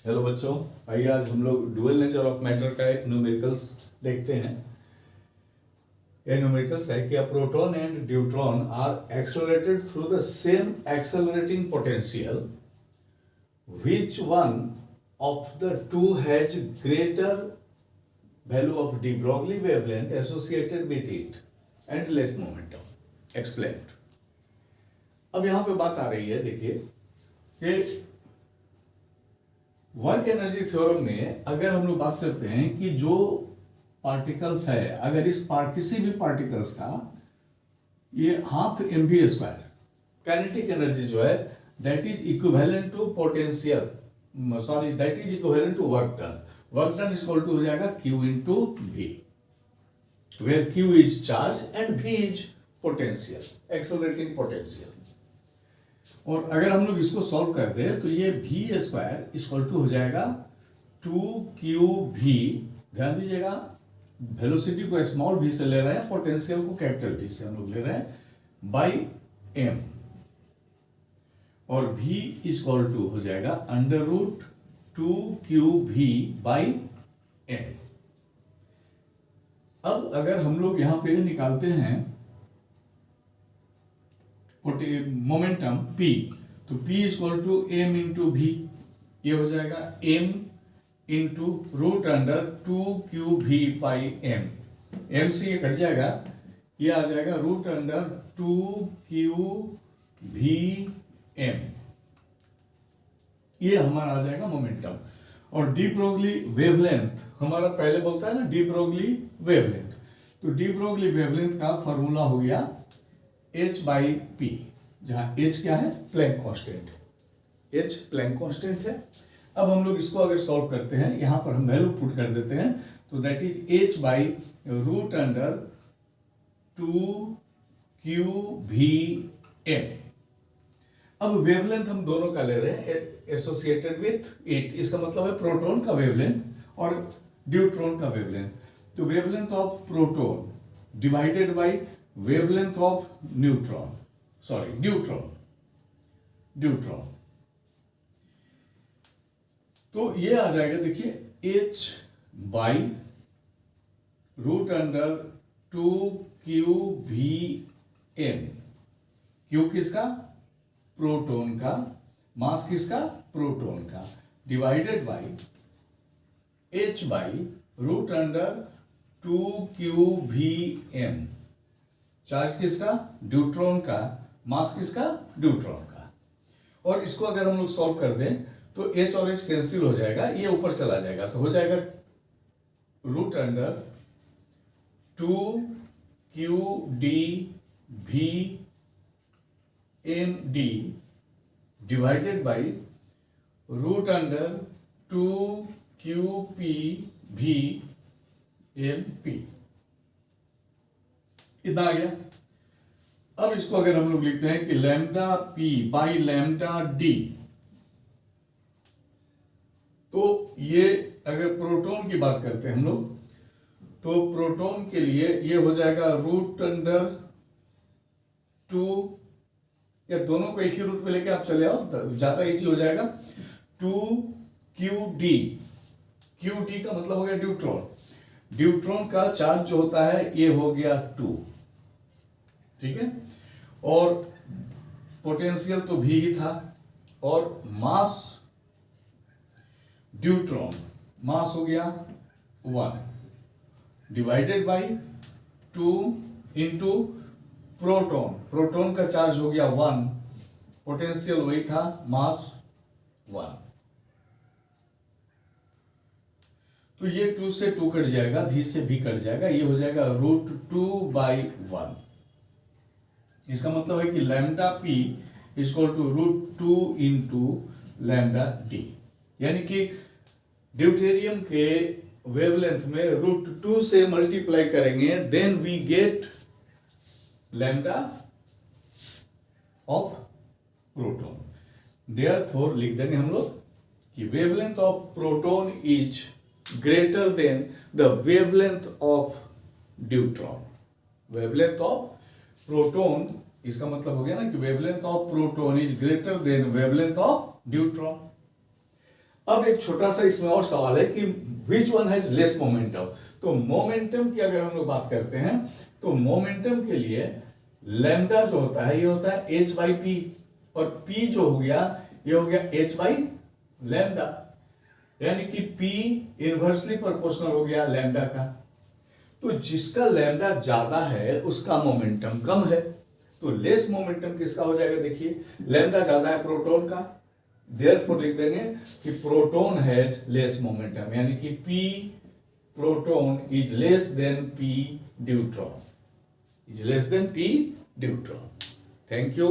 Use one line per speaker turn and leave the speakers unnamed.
Hello बच्चों, आइए आज हम लोग डुअल नेचर ऑफ मैटर का एक न्यूमेरिकल्स देखते हैं। ये न्यूमेरिकल्स है कि a proton and neutron are accelerated through the same accelerating potential, which one of the two has greater value of de Broglie wavelength associated with it and less momentum explained. अब यहां पे बात आ रही है, देखिए कि वर्क एनर्जी थ्योरम में अगर हम लोग बात करते हैं कि जो पार्टिकल्स है, अगर इस किसी भी पार्टिकल्स का ये half mv square kinetic energy जो है that is equivalent to potential, sorry that is equivalent to work done. Work done equal to हो जाएगा q into v, where q is charge and v is potential, accelerating potential. और अगर हम लोग इसको solve कर दे तो ये v स्क्वायर इक्वल टू हो जाएगा 2qv। ध्यान दीजिएगा, वेलोसिटी को स्मॉल v से ले रहे हैं, पोटेंशियल को कैपिटल V से हम लोग ले रहे हैं, बाई m। और v इक्वल टू हो जाएगा under root 2qv by m। अब अगर हम लोग यहां पे निकालते हैं मोमेंटम p, तो p equal to m into v, ये हो जाएगा m into root under 2qv by m। m से ये कट जाएगा, ये आ जाएगा रूट अंडर 2qvm, ये हमारा आ जाएगा मोमेंटम। और डी ब्रोगली वेवलेंथ हमारा पहले बोलता है ना, डी ब्रोगली वेवलेंथ, तो डी ब्रोगली वेवलेंथ का फॉर्मूला हो गया h बाई पी, जहां h क्या है, Planck constant, h Planck constant है। अब हम लोग इसको अगर सॉल्व करते हैं, यहां पर हम वैल्यू पुट कर देते हैं, तो that is h by root under 2qvm। अब वेवलेंथ हम दोनों का ले रहे हैं एसोसिएटेड विथ इट, इसका मतलब है प्रोटॉन का वेवलेंथ और न्यूट्रॉन का वेवलेंथ। तो wavelength of proton divided by wavelength of neutron, sorry neutron, तो ये आ जाएगा, देखिए h by root under 2qvm। Q किसका, प्रोटॉन का, मास किसका, प्रोटॉन का, divided by h by root under 2qvm। Charge किसका, न्यूट्रॉन का, मास किसका, न्यूट्रॉन का। और इसको अगर हम लोग सॉल्व कर दें तो h और h कैंसिल हो जाएगा, ये ऊपर चला जाएगा, तो हो जाएगा root under 2qdvmd divided by root under 2qpvmp। इतना आ गया। अब इसको अगर हम लोग लिखते हैं कि lambda p by lambda d, तो ये अगर प्रोटॉन की बात करते हैं हम लोग, तो प्रोटॉन के लिए ये हो जाएगा रूट अंडर 2, या दोनों को एक ही रूट में लेके आप चले आओ, ज्यादा इजी हो जाएगा, 2qd। qd का मतलब हो गया न्यूट्रॉन, न्यूट्रॉन का चार्ज जो होता है ये हो गया 2, ठीक है, और पोटेंशियल तो भी ही था, और मास न्यूट्रॉन, मास हो गया 1 divided by 2 into proton, proton का चार्ज हो गया 1, पोटेंशियल वही था, मास 1। तो ये 2 से 2 कट जाएगा, v से v कट जाएगा, ये हो जाएगा रूट 2 बाई 1। इसका मतलब है कि lambda p equal to root 2 into lambda d, यानी कि ड्यूटेरियम के वेवलेंथ में रूट 2 से मल्टीप्लाई करेंगे, then we get lambda of proton. Therefore लिख देंगे हम लोग कि wavelength of proton is greater than the wavelength of neutron. Wavelength of proton, इसका मतलब हो गया ना कि wavelength of proton is greater than wavelength of neutron. अब एक छोटा सा इसमें और सवाल है कि which one has less momentum. तो मोमेंटम की अगर हम लोग बात करते हैं तो मोमेंटम के लिए लैम्डा जो होता है ये होता है h बाई पी, और p जो हो गया ये हो गया h बाई लैम्डा, यानी कि p इनवर्सली प्रोपोर्शनल हो गया लैम्डा का। तो जिसका लैम्डा ज्यादा है उसका मोमेंटम कम है, तो लेस मोमेंटम किसका हो जाएगा? देखिए लैम्डा ज्यादा है प्रोटॉन का, देयरफॉर लिख देंगे कि प्रोटॉन हैज लेस मोमेंटम, यानी कि p proton is less than p neutron, is less than p neutron. Thank you.